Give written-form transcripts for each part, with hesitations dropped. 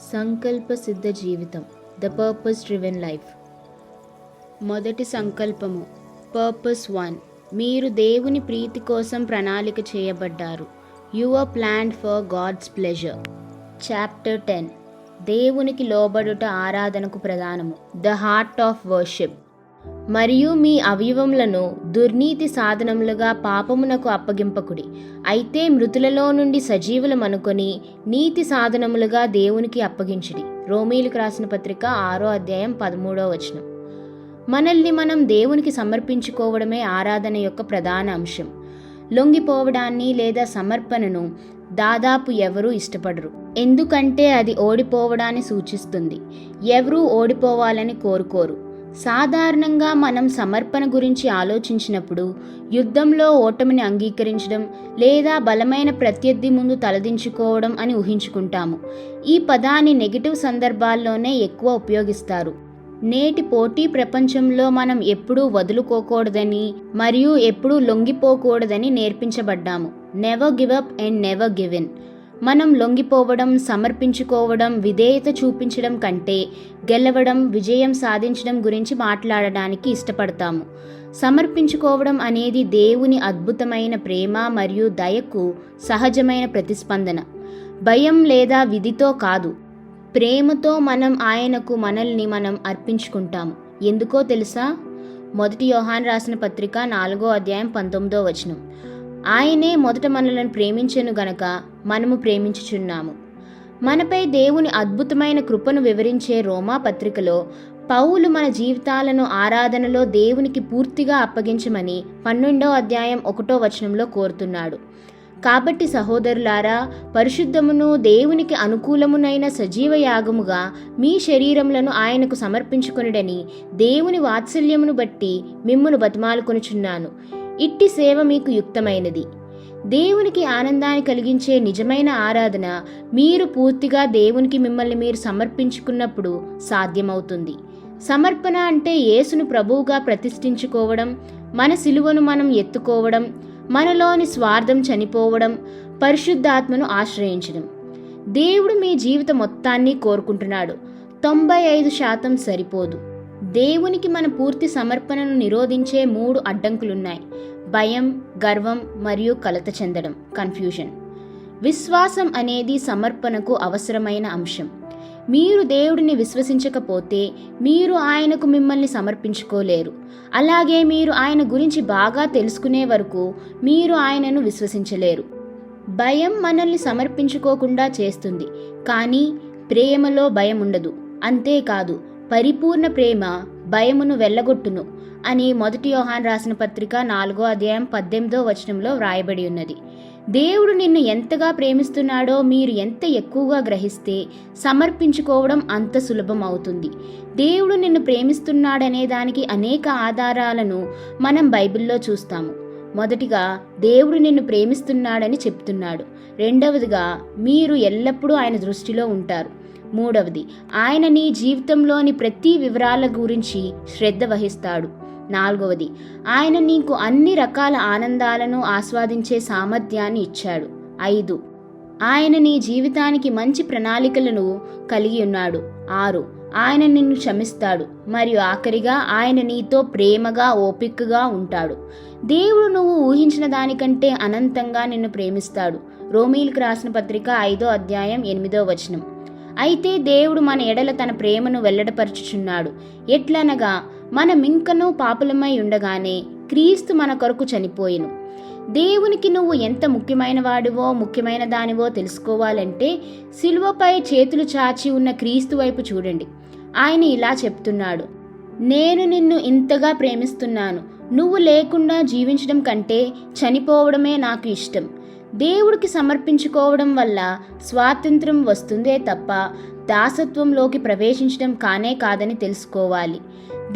సంకల్ప సిద్ధ జీవితం, ద పర్పస్ డ్రివెన్ లైఫ్. మొదటి సంకల్పము, పర్పస్ 1. మీరు దేవుని ప్రీతి కోసం ప్రణాళిక చేయబడ్డారు. You are planned for God's pleasure. Chapter 10. దేవునికి లోబడుట ఆరాధనకు ప్రధానము, ద హార్ట్ ఆఫ్ వర్షిప్. మరియు మీ అవయవములను దుర్నీతి సాధనములుగా పాపమునకు అప్పగింపకుడి, అయితే మృతులలో నుండి సజీవులమనుకొని నీతి సాధనములుగా దేవునికి అప్పగించుడి. రోమీయులకు రాసిన పత్రిక 6వ అధ్యాయం 13వ వచనం. మనల్ని మనం దేవునికి సమర్పించుకోవడమే ఆరాధన యొక్క ప్రధాన అంశం. లొంగిపోవడాన్ని లేదా సమర్పణను దాదాపు ఎవరూ ఇష్టపడరు, ఎందుకంటే అది ఓడిపోవడాన్ని సూచిస్తుంది. ఎవరూ ఓడిపోవాలని కోరుకోరు. సాధారణంగా మనం సమర్పణ గురించి ఆలోచించినప్పుడు యుద్ధంలో ఓటమిని అంగీకరించడం లేదా బలమైన ప్రత్యర్థి ముందు తలదించుకోవడం అని ఊహించుకుంటాము. ఈ పదాన్ని నెగటివ్ సందర్భాల్లోనే ఎక్కువ ఉపయోగిస్తారు. నేటి పోటీ ప్రపంచంలో మనం ఎప్పుడూ వదులుకోకూడదని మరియు ఎప్పుడూ లొంగిపోకూడదని నేర్పించబడ్డాము. Never give up and never give in. మనం లొంగిపోవడం, సమర్పించుకోవడం, విధేయత చూపించడం కంటే గెలవడం, విజయం సాధించడం గురించి మాట్లాడడానికి ఇష్టపడతాము. సమర్పించుకోవడం అనేది దేవుని అద్భుతమైన ప్రేమ మరియు దయకు సహజమైన ప్రతిస్పందన. భయం లేదా విధితో కాదు, ప్రేమతో మనం ఆయనకు మనల్ని మనం అర్పించుకుంటాము. ఎందుకో తెలుసా? 1 యోహాను రాసిన పత్రిక 4వ అధ్యాయం 19వ వచనం. ఆయనే మొదట మనలను ప్రేమించెను గనక మనము ప్రేమించుచున్నాము. మనపై దేవుని అద్భుతమైన కృపను వివరించే రోమా పత్రికలో పౌలు మన జీవితాలను ఆరాధనలో దేవునికి పూర్తిగా అప్పగించమని 12వ అధ్యాయం 1వ వచనంలో కోరుతున్నాడు. కాబట్టి సహోదరులారా, పరిశుద్ధమును దేవునికి అనుకూలమునైన సజీవ యాగముగా మీ శరీరములను ఆయనకు సమర్పించుకొనుడని దేవుని వాత్సల్యమును బట్టి మిమ్మును బతిమాలుకొనుచున్నాను. ఇట్టి సేవ మీకు యుక్తమైనది. దేవునికి ఆనందాన్ని కలిగించే నిజమైన ఆరాధన మీరు పూర్తిగా దేవునికి మిమ్మల్ని మీరు సమర్పించుకున్నప్పుడు సాధ్యమవుతుంది. సమర్పణ అంటే యేసును ప్రభువుగా ప్రతిష్ఠించుకోవడం, మన సిలువను మనం ఎత్తుకోవడం, మనలోని స్వార్థం చనిపోవడం, పరిశుద్ధాత్మను ఆశ్రయించడం. దేవుడు మీ జీవిత మొత్తాన్ని కోరుకుంటున్నాడు. 95% సరిపోదు. దేవునికి మన పూర్తి సమర్పణను నిరోధించే 3 అడ్డంకులున్నాయి: భయం, గర్వం మరియు కలత చెందడం, కన్ఫ్యూజన్. విశ్వాసం అనేది సమర్పణకు అవసరమైన అంశం. మీరు దేవుడిని విశ్వసించకపోతే మీరు ఆయనకు మిమ్మల్ని సమర్పించుకోలేరు. అలాగే మీరు ఆయన గురించి బాగా తెలుసుకునే వరకు మీరు ఆయనను విశ్వసించలేరు. భయం మనల్ని సమర్పించుకోకుండా చేస్తుంది, కానీ ప్రేమలో భయం ఉండదు. అంతేకాదు, పరిపూర్ణ ప్రేమ భయమును వెళ్ళగొట్టును అని 1 యోహాను రాసిన పత్రిక 4వ అధ్యాయం 18వ వచనంలో వ్రాయబడి ఉన్నది. దేవుడు నిన్ను ఎంతగా ప్రేమిస్తున్నాడో మీరు ఎంత ఎక్కువగా గ్రహిస్తే సమర్పించుకోవడం అంత సులభం అవుతుంది. దేవుడు నిన్ను ప్రేమిస్తున్నాడనే దానికి అనేక ఆధారాలను మనం బైబిల్లో చూస్తాము. మొదటిగా, దేవుడు నిన్ను ప్రేమిస్తున్నాడని చెప్తున్నాడు. రెండవదిగా, మీరు ఎల్లప్పుడూ ఆయన దృష్టిలో ఉంటారు. మూడవది, ఆయన నీ జీవితంలోని ప్రతి వివరాల గురించి శ్రద్ధ వహిస్తాడు. నాలుగవది, ఆయన నీకు అన్ని రకాల ఆనందాలను ఆస్వాదించే సామర్థ్యాన్ని ఇచ్చాడు. 5, ఆయన నీ జీవితానికి మంచి ప్రణాళికలను కలిగి ఉన్నాడు. 6, ఆయన నిన్ను క్షమిస్తాడు. మరియు ఆఖరిగా, ఆయన నీతో ప్రేమగా, ఓపికగా ఉంటాడు. దేవుడు నువ్వు ఊహించిన దానికంటే అనంతంగా నిన్ను ప్రేమిస్తాడు. రోమీయులకు రాసిన పత్రిక 5వ అధ్యాయం 8వ వచనం. అయితే దేవుడు మన ఎడల తన ప్రేమను వెల్లడపరచుచున్నాడు. ఎట్లనగా, మనమింకనూ పాపులమై ఉండగానే క్రీస్తు మన కొరకు చనిపోయెను. దేవునికి నువ్వు ఎంత ముఖ్యమైన వాడివో, ముఖ్యమైన దానివో తెలుసుకోవాలంటే సిలువపై చేతులు చాచి ఉన్న క్రీస్తు వైపు చూడండి. ఆయన ఇలా చెప్తున్నాడు: నేను నిన్ను ఇంతగా ప్రేమిస్తున్నాను. నువ్వు లేకుండా జీవించడం కంటే చనిపోవడమే నాకు ఇష్టం. దేవుడికి సమర్పించుకోవడం వల్ల స్వాతంత్రం వస్తుందే తప్ప దాసత్వంలోకి ప్రవేశించడం కానే కాదని తెలుసుకోవాలి.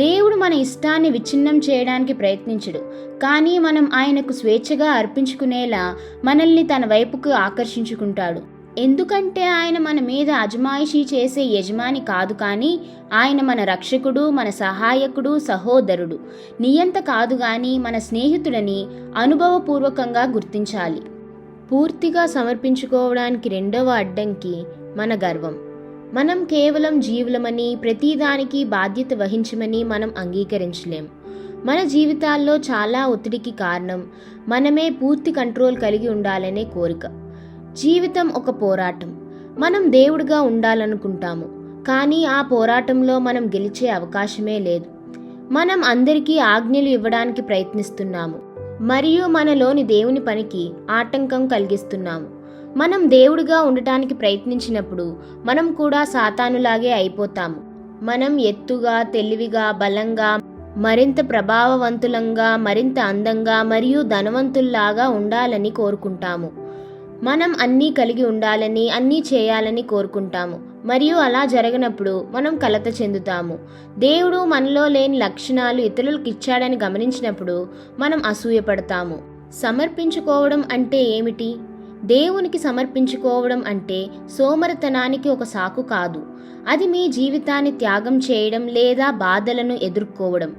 దేవుడు మన ఇష్టాన్ని విచ్ఛిన్నం చేయడానికి ప్రయత్నించడు, కానీ మనం ఆయనకు స్వేచ్ఛగా అర్పించుకునేలా మనల్ని తన వైపుకు ఆకర్షించుకుంటాడు. ఎందుకంటే ఆయన మన మీద అజమాయిషీ చేసే యజమాని కాదు, కానీ ఆయన మన రక్షకుడు, మన సహాయకుడు, సహోదరుడు. నియంత కాదు గాని మన స్నేహితుడని అనుభవపూర్వకంగా గుర్తించాలి. పూర్తిగా సమర్పించుకోవడానికి రెండవ అడ్డంకి మన గర్వం. మనం కేవలం జీవులమని, ప్రతిదానికి బాధ్యత వహించమని మనం అంగీకరించలేం. మన జీవితాల్లో చాలా ఒత్తిడికి కారణం మనమే పూర్తి కంట్రోల్ కలిగి ఉండాలనే కోరిక. జీవితం ఒక పోరాటం. మనం దేవుడిగా ఉండాలనుకుంటాము, కానీ ఆ పోరాటంలో మనం గెలిచే అవకాశమే లేదు. మనం అందరికీ ఆజ్ఞలు ఇవ్వడానికి ప్రయత్నిస్తున్నాము మరియు మనలోని దేవుని పనికి ఆటంకం కలిగిస్తున్నాము. మనం దేవుడిగా ఉండటానికి ప్రయత్నించినప్పుడు మనం కూడా సాతానులాగే అయిపోతాము. మనం ఎత్తుగా, తెలివిగా, బలంగా, మరింత ప్రభావవంతులంగా, మరింత అందంగా మరియు ధనవంతుల్లాగా ఉండాలని కోరుకుంటాము. మనం అన్నీ కలిగి ఉండాలని, అన్నీ చేయాలని కోరుకుంటాము మరియు అలా జరగనప్పుడు మనం కలత చెందుతాము. దేవుడు మనలో లేని లక్షణాలు ఇతరులకు ఇచ్చాడని గమనించినప్పుడు మనం అసూయపడతాము. సమర్పించుకోవడం అంటే ఏమిటి? దేవునికి సమర్పించుకోవడం అంటే సోమరితనానికి ఒక సాకు కాదు. అది మీ జీవితాన్ని త్యాగం చేయడం లేదా బాధలను ఎదుర్కోవడం.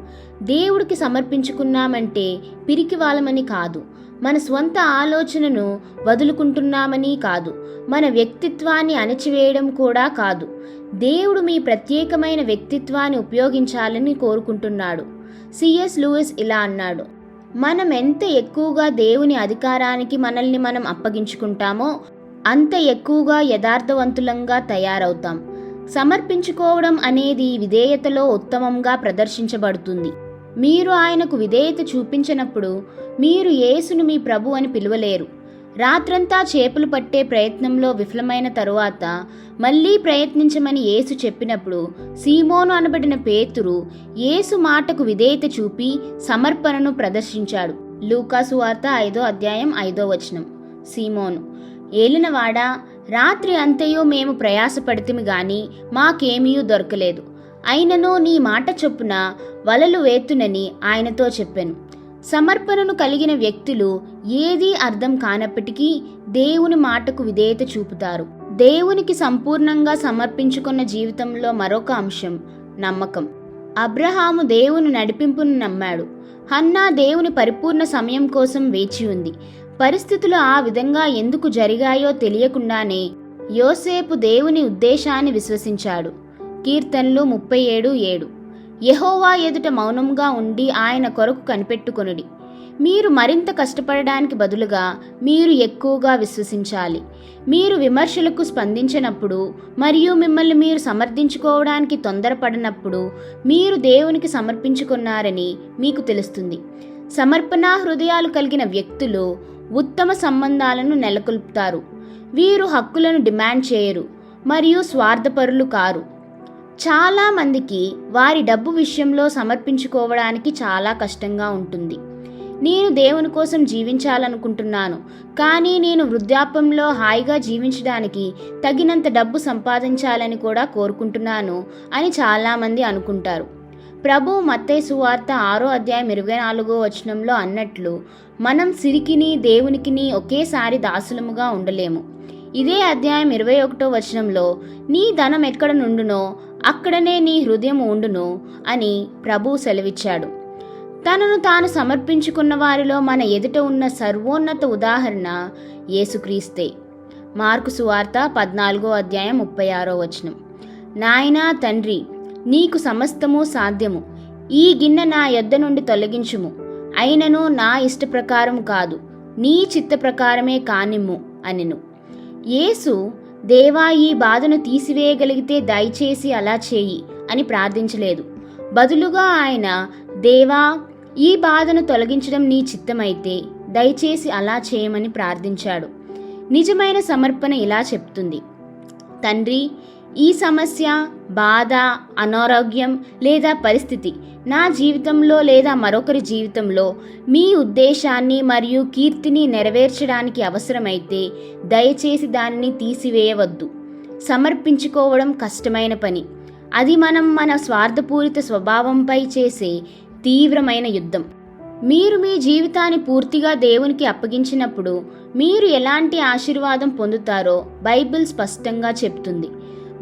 దేవుడికి సమర్పించుకున్నామంటే పిరికివాళ్ళమని కాదు, మన స్వంత ఆలోచనను వదులుకుంటున్నామని కాదు, మన వ్యక్తిత్వాన్ని అణచివేయడం కూడా కాదు. దేవుడు మీ ప్రత్యేకమైన వ్యక్తిత్వాన్ని ఉపయోగించాలని కోరుకుంటున్నాడు. సిఎస్ లూయిస్ ఇలా అన్నాడు: మనం ఎంత ఎక్కువగా దేవుని అధికారానికి మనల్ని మనం అప్పగించుకుంటామో అంత ఎక్కువగా యథార్థవంతులంగా తయారవుతాం. సమర్పించుకోవడం అనేది విధేయతలో ఉత్తమంగా ప్రదర్శించబడుతుంది. మీరు ఆయనకు విధేయత చూపించినప్పుడు మీరు యేసును మీ ప్రభు అని పిలవలేరు. రాత్రంతా చేపలు పట్టే ప్రయత్నంలో విఫలమైన తరువాత మళ్ళీ ప్రయత్నించమని యేసు చెప్పినప్పుడు సీమోను అనబడిన పేతురు యేసు మాటకు విధేయత చూపి సమర్పణను ప్రదర్శించాడు. లూకా సువార్త 5వ అధ్యాయం 5వ వచనం. సీమోను: ఏలినవాడా, రాత్రి అంతయు మేము ప్రయాసపడితిమి గాని మాకేమీ దొరకలేదు. అయినను నీ మాట చొప్పున వలలు వేతునని ఆయనతో చెప్పాను. సమర్పణను కలిగిన వ్యక్తులు ఏదీ అర్థం కానప్పటికీ దేవుని మాటకు విధేయత చూపుతారు. దేవునికి సంపూర్ణంగా సమర్పించుకున్న జీవితంలో మరొక అంశం నమ్మకం. అబ్రహాము దేవుని నడిపింపును నమ్మాడు. హన్నా దేవుని పరిపూర్ణ సమయం కోసం వేచి ఉంది. పరిస్థితులు ఆ విధంగా ఎందుకు జరిగాయో తెలియకుండానే యోసేపు దేవుని ఉద్దేశాన్ని విశ్వసించాడు. కీర్తనలు 37:7. యెహోవా ఎదుట మౌనంగా ఉండి ఆయన కొరకు కనిపెట్టుకొనుడి. మీరు మరింత కష్టపడడానికి బదులుగా మీరు ఎక్కువగా విశ్వసించాలి. మీరు విమర్శలకు స్పందించినప్పుడు మరియు మిమ్మల్ని మీరు సమర్థించుకోవడానికి తొందరపడినప్పుడు మీరు దేవునికి సమర్పించుకున్నారని మీకు తెలుస్తుంది. సమర్పణా హృదయాలు కలిగిన వ్యక్తులు ఉత్తమ సంబంధాలను నెలకొల్పుతారు. వీరు హక్కులను డిమాండ్ చేయరు మరియు స్వార్థపరులు కారు. చాలా మందికి వారి డబ్బు విషయంలో సమర్పించుకోవడానికి చాలా కష్టంగా ఉంటుంది. నేను దేవుని కోసం జీవించాలనుకుంటున్నాను, కానీ నేను వృద్ధాప్యంలో హాయిగా జీవించడానికి తగినంత డబ్బు సంపాదించాలని కూడా కోరుకుంటున్నాను అని చాలామంది అనుకుంటారు. ప్రభువు మత్తయి సువార్త 6వ అధ్యాయం 24వ వచనంలో అన్నట్లు మనం సిరికిని దేవునికిని ఒకేసారి దాసులముగా ఉండలేము. ఇదే అధ్యాయం 21వ వచనంలో నీ ధనం ఎక్కడ నుండునో అక్కడనే నీ హృదయం ఉండును అని ప్రభువు సెలవిచ్చాడు. తనను తాను సమర్పించుకున్న వారిలో మన ఎదుట ఉన్న సర్వోన్నత ఉదాహరణ యేసుక్రీస్తే. మార్కు సువార్త 14వ అధ్యాయం 36వ వచనం. నాయనా తండ్రి, నీకు సమస్తము సాధ్యము. ఈ గిన్నె నా యొద్ద నుండి తొలగించుము. అయినను నా ఇష్ట ప్రకారం కాదు, నీ చిత్త ప్రకారమే కానిమ్ము అనెను. యేసు దేవా, ఈ బాధను తీసివేయగలిగితే దయచేసి అలా చేయి అని ప్రార్థించలేదు. బదులుగా ఆయన, దేవా, ఈ బాధను తొలగించడం నీ చిత్తమైతే దయచేసి అలా చేయమని ప్రార్థించాడు. నిజమైన సమర్పణ ఇలా చెప్తుంది: తండ్రి, ఈ సమస్య, బాధ, అనారోగ్యం లేదా పరిస్థితి నా జీవితంలో లేదా మరొకరి జీవితంలో మీ ఉద్దేశాన్ని మరియు కీర్తిని నెరవేర్చడానికి అవసరమైతే దయచేసి దానిని తీసివేయవద్దు. సమర్పించుకోవడం కష్టమైన పని. అది మనం మన స్వార్థపూరిత స్వభావంపై చేసే తీవ్రమైన యుద్ధం. మీరు మీ జీవితాన్ని పూర్తిగా దేవునికి అప్పగించినప్పుడు మీరు ఎలాంటి ఆశీర్వాదం పొందుతారో బైబిల్ స్పష్టంగా చెప్తుంది.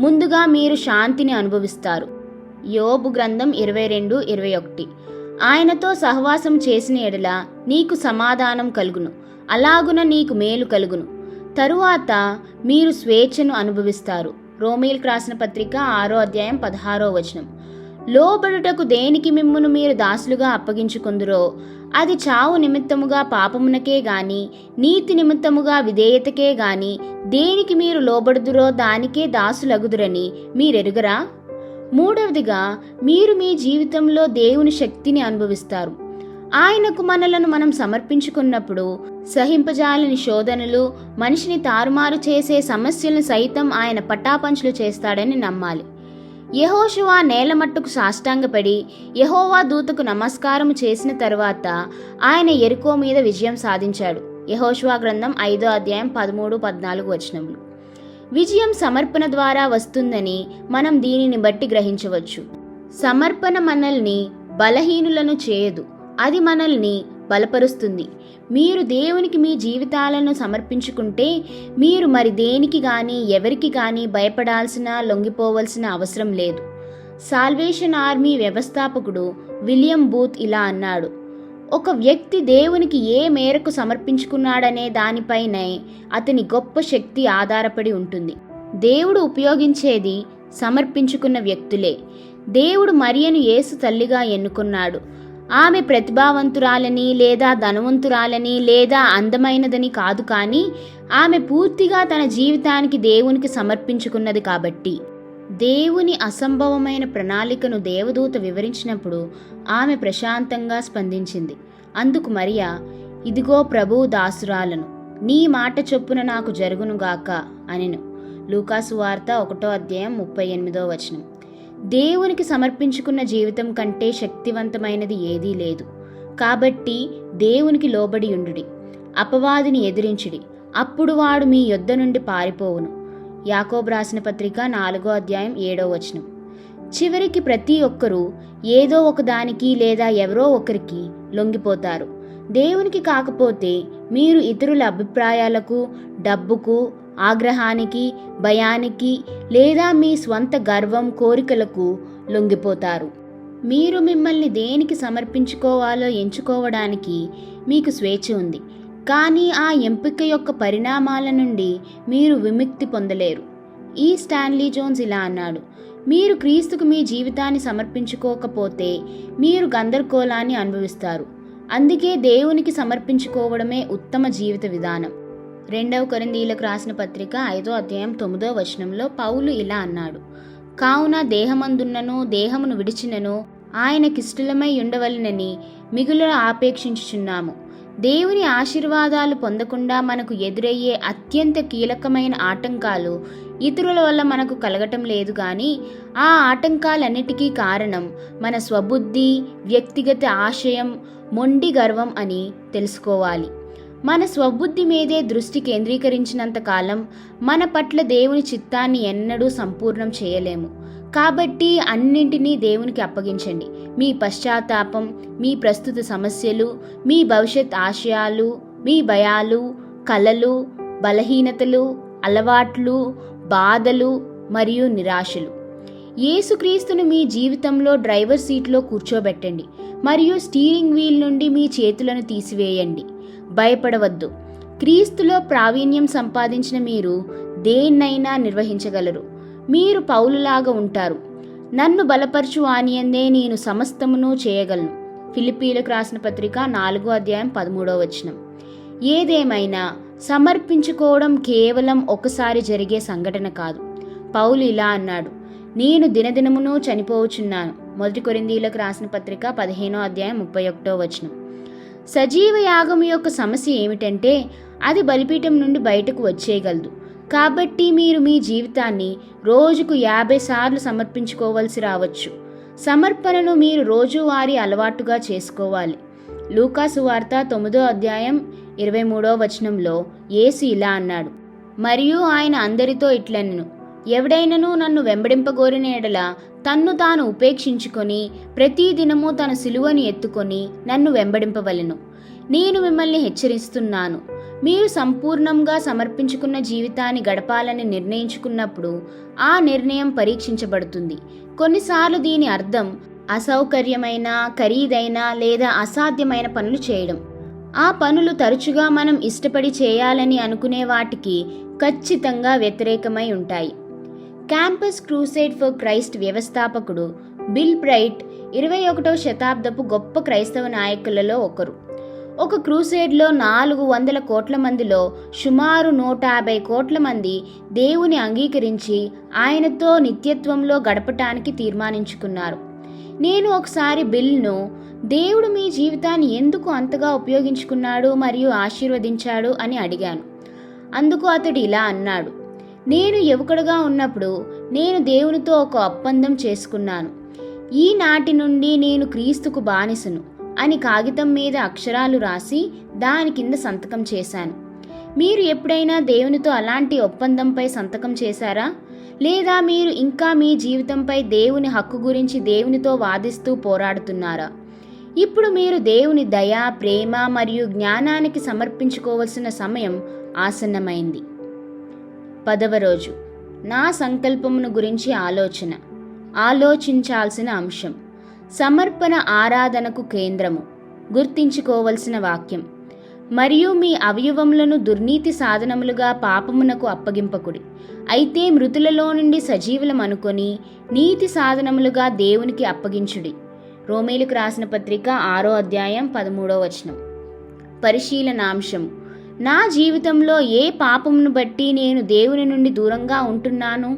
ముందుగా మీరు శాంతిని అనుభవిస్తారు. యోబు గ్రంథం 22:21. ఆయనతో సహవాసం చేసిన ఎడల నీకు సమాధానం కలుగును, అలాగున నీకు మేలు కలుగును. తరువాత మీరు స్వేచ్ఛను అనుభవిస్తారు. రోమీయులకు రాసిన పత్రిక 6వ అధ్యాయం 16వ వచనం. లోబడుటకు దేనికి మిమ్మును మీరు దాసులుగా అప్పగించుకొందురో అది చావు నిమిత్తముగా పాపమునకే గాని నీతి నిమిత్తముగా విధేయతకే గాని దేనికి మీరు లోబడుదురో దానికే దాసులగుదురని మీరెరుగరా? మూడవదిగా, మీరు మీ జీవితంలో దేవుని శక్తిని అనుభవిస్తారు. ఆయనకు మనలను మనం సమర్పించుకున్నప్పుడు సహింపజాలని శోధనలు, మనిషిని తారుమారు చేసే సమస్యలను సైతం ఆయన పటాపంచులు చేస్తాడని నమ్మాలి. యెహోషువ నేలమట్టుకు సాష్టాంగపడి యెహోవా దూతకు నమస్కారము చేసిన తరువాత ఆయన యెరికో మీద విజయం సాధించాడు. యెహోషువ గ్రంథం 5వ అధ్యాయం 13-14 వచనములు. విజయం సమర్పణ ద్వారా వస్తుందని మనం దీనిని బట్టి గ్రహించవచ్చు. సమర్పణ మనల్ని బలహీనులను చేయదు, అది మనల్ని బలపరుస్తుంది. మీరు దేవునికి మీ జీవితాలను సమర్పించుకుంటే మీరు మరి దేనికి కానీ ఎవరికి కానీ భయపడాల్సిన, లొంగిపోవలసిన అవసరం లేదు. సాల్వేషన్ ఆర్మీ వ్యవస్థాపకుడు విలియం బూత్ ఇలా అన్నాడు: ఒక వ్యక్తి దేవునికి ఏ మేరకు సమర్పించుకున్నాడనే దానిపైనే అతని గొప్ప శక్తి ఆధారపడి ఉంటుంది. దేవుడు ఉపయోగించేది సమర్పించుకున్న వ్యక్తులే. దేవుడు మరియను యేసు తల్లిగా ఎన్నుకున్నాడు. ఆమె ప్రతిభావంతురాలని లేదా ధనవంతురాలని లేదా అందమైనదని కాదు, కానీ ఆమె పూర్తిగా తన జీవితానికి దేవునికి సమర్పించుకున్నది కాబట్టి. దేవుని అసంభవమైన ప్రణాళికను దేవదూత వివరించినప్పుడు ఆమె ప్రశాంతంగా స్పందించింది. అందుకు మరియా, ఇదిగో ప్రభువు దాసురాలను, నీ మాట చొప్పున నాకు జరుగునుగాక అనెను. లూకాసు వార్త 1వ అధ్యాయం 38వ వచనం. దేవునికి సమర్పించుకున్న జీవితం కంటే శక్తివంతమైనది ఏదీ లేదు. కాబట్టి దేవునికి లోబడి ఉండుడి, అపవాదిని ఎదిరించుడి, అప్పుడు వాడు మీ యొద్ద నుండి పారిపోవును. యాకోబు రాసిన పత్రిక 4వ అధ్యాయం 7వ వచనం. చివరికి ప్రతి ఒక్కరూ ఏదో ఒకదానికి లేదా ఎవరో ఒకరికి లొంగిపోతారు. దేవునికి కాకపోతే మీరు ఇతరుల అభిప్రాయాలకు, డబ్బుకు, ఆగ్రహానికి, భయానికి లేదా మీ స్వంత గర్వం, కోరికలకు లొంగిపోతారు. మీరు మిమ్మల్ని దేనికి సమర్పించుకోవాలో ఎంచుకోవడానికి మీకు స్వేచ్ఛ ఉంది, కానీ ఆ ఎంపిక యొక్క పరిణామాల నుండి మీరు విముక్తి పొందలేరు. ఈ స్టాన్లీ జోన్స్ ఇలా అన్నాడు: మీరు క్రీస్తుకు మీ జీవితాన్ని సమర్పించుకోకపోతే మీరు గందరగోళాన్ని అనుభవిస్తారు. అందుకే దేవునికి సమర్పించుకోవడమే ఉత్తమ జీవిత విధానం. 2వ కొరింథీయులకు రాసిన పత్రిక 5వ అధ్యాయం 9వ వచనంలో పౌలు ఇలా అన్నాడు: కావున దేహమందున్నను దేహమును విడిచినను ఆయనకిష్టలమై ఉండవలెనని మిగులు ఆపేక్షించుచున్నాము. దేవుని ఆశీర్వాదాలు పొందకుండా మనకు ఎదురయ్యే అత్యంత కీలకమైన ఆటంకాలు ఇతరుల వల్ల మనకు కలగటం లేదు, కానీ ఆ ఆటంకాలన్నిటికీ కారణం మన స్వబుద్ధి, వ్యక్తిగత ఆశయం, మొండి గర్వం అని తెలుసుకోవాలి. మన స్వబుద్ధి మీదే దృష్టి కేంద్రీకరించినంత కాలం మన పట్ల దేవుని చిత్తాన్ని ఎన్నడూ సంపూర్ణం చేయలేము. కాబట్టి అన్నింటినీ దేవునికి అప్పగించండి. మీ పశ్చాత్తాపం, మీ ప్రస్తుత సమస్యలు, మీ భవిష్యత్ ఆశయాలు, మీ భయాలు, కలలు, బలహీనతలు, అలవాట్లు, బాధలు మరియు నిరాశలు. యేసుక్రీస్తును మీ జీవితంలో డ్రైవర్ సీట్లో కూర్చోబెట్టండి మరియు స్టీరింగ్ వీల్ నుండి మీ చేతులను తీసివేయండి. భయపడవద్దు. క్రీస్తులో ప్రావీణ్యం సంపాదించిన మీరు దేన్నైనా నిర్వహించగలరు. మీరు పౌలులాగా ఉంటారు. నన్ను బలపరచు వానియందే నేను సమస్తమును చేయగలను. ఫిలిప్పీయులకు రాసిన పత్రిక 4వ అధ్యాయం 13వ వచనం. ఏదేమైనా సమర్పించుకోవడం కేవలం ఒకసారి జరిగే సంఘటన కాదు. పౌలు ఇలా అన్నాడు: నేను దినదినమును చనిపోవచున్నాను. 1 కొరింథీయులకు రాసిన పత్రిక 15వ అధ్యాయం 31వ వచనం. సజీవ యాగం యొక్క సమస్య ఏమిటంటే అది బలిపీఠం నుండి బయటకు వచ్చేయగలదు. కాబట్టి మీరు మీ జీవితాన్ని రోజుకు 50 సార్లు సమర్పించుకోవలసి రావచ్చు. సమర్పణను మీరు రోజువారీ అలవాటుగా చేసుకోవాలి. లూకాసు వార్త 9వ అధ్యాయం 23వ వచనంలో యేసు ఇలా అన్నాడు: మరియు ఆయన అందరితో ఇట్లనెను, ఎవడైనను నన్ను వెంబడింపగోరిన ఎడల తన్ను తాను ఉపేక్షించుకొని ప్రతిదినము తన సిలువను ఎత్తుకొని నన్ను వెంబడింపవలెను. నేను మిమ్మల్ని హెచ్చరిస్తున్నాను, మీరు సంపూర్ణంగా సమర్పించుకున్న జీవితాన్ని గడపాలని నిర్ణయించుకున్నప్పుడు ఆ నిర్ణయం పరీక్షించబడుతుంది. కొన్నిసార్లు దీని అర్థం అసౌకర్యమైన, ఖరీదైన లేదా అసాధ్యమైన పనులు చేయడం. ఆ పనులు తరచుగా మనం ఇష్టపడి చేయాలని అనుకునే వాటికి ఖచ్చితంగా వ్యతిరేకమై ఉంటాయి. క్యాంపస్ క్రూసేడ్ ఫర్ క్రైస్ట్ వ్యవస్థాపకుడు బిల్ బ్రైట్ 21వ శతాబ్దపు గొప్ప క్రైస్తవ నాయకులలో ఒకరు. ఒక క్రూసేడ్లో 400 కోట్ల మందిలో సుమారు 150 కోట్ల మంది దేవుని అంగీకరించి ఆయనతో నిత్యత్వంలో గడపటానికి తీర్మానించుకున్నారు. నేను ఒకసారి బిల్ను, దేవుడు మీ జీవితాన్ని ఎందుకు అంతగా ఉపయోగించుకున్నాడు మరియు ఆశీర్వదించాడు అని అడిగాను. అందుకు అతడు ఇలా అన్నాడు: నేను యువకుడుగా ఉన్నప్పుడు నేను దేవునితో ఒక ఒప్పందం చేసుకున్నాను. ఈనాటి నుండి నేను క్రీస్తుకు బానిసను అని కాగితం మీద అక్షరాలు రాసి దాని కింద సంతకం చేశాను. మీరు ఎప్పుడైనా దేవునితో అలాంటి ఒప్పందంపై సంతకం చేశారా? లేదా మీరు ఇంకా మీ జీవితంపై దేవుని హక్కు గురించి దేవునితో వాదిస్తూ పోరాడుతున్నారా? ఇప్పుడు మీరు దేవుని దయ, ప్రేమ మరియు జ్ఞానానికి సమర్పించుకోవలసిన సమయం ఆసన్నమైంది. 10వ రోజు, నా సంకల్పమును గురించి ఆలోచించాల్సిన అంశం. సమర్పణ ఆరాధనకు కేంద్రము. గుర్తించుకోవలసిన వాక్యం: మరియు మీ అవయవములను దుర్నీతి సాధనములుగా పాపమునకు అప్పగింపకుడి, అయితే మృతులలో నుండి సజీవులమనుకొని నీతి సాధనములుగా దేవునికి అప్పగించుడి. రోమీయులకు రాసిన పత్రిక 6వ అధ్యాయం 13వ వచనం. పరిశీలనాంశం: నా జీవితంలో ఏ పాపమును బట్టి నేను దేవుని నుండి దూరంగా ఉంటున్నాను?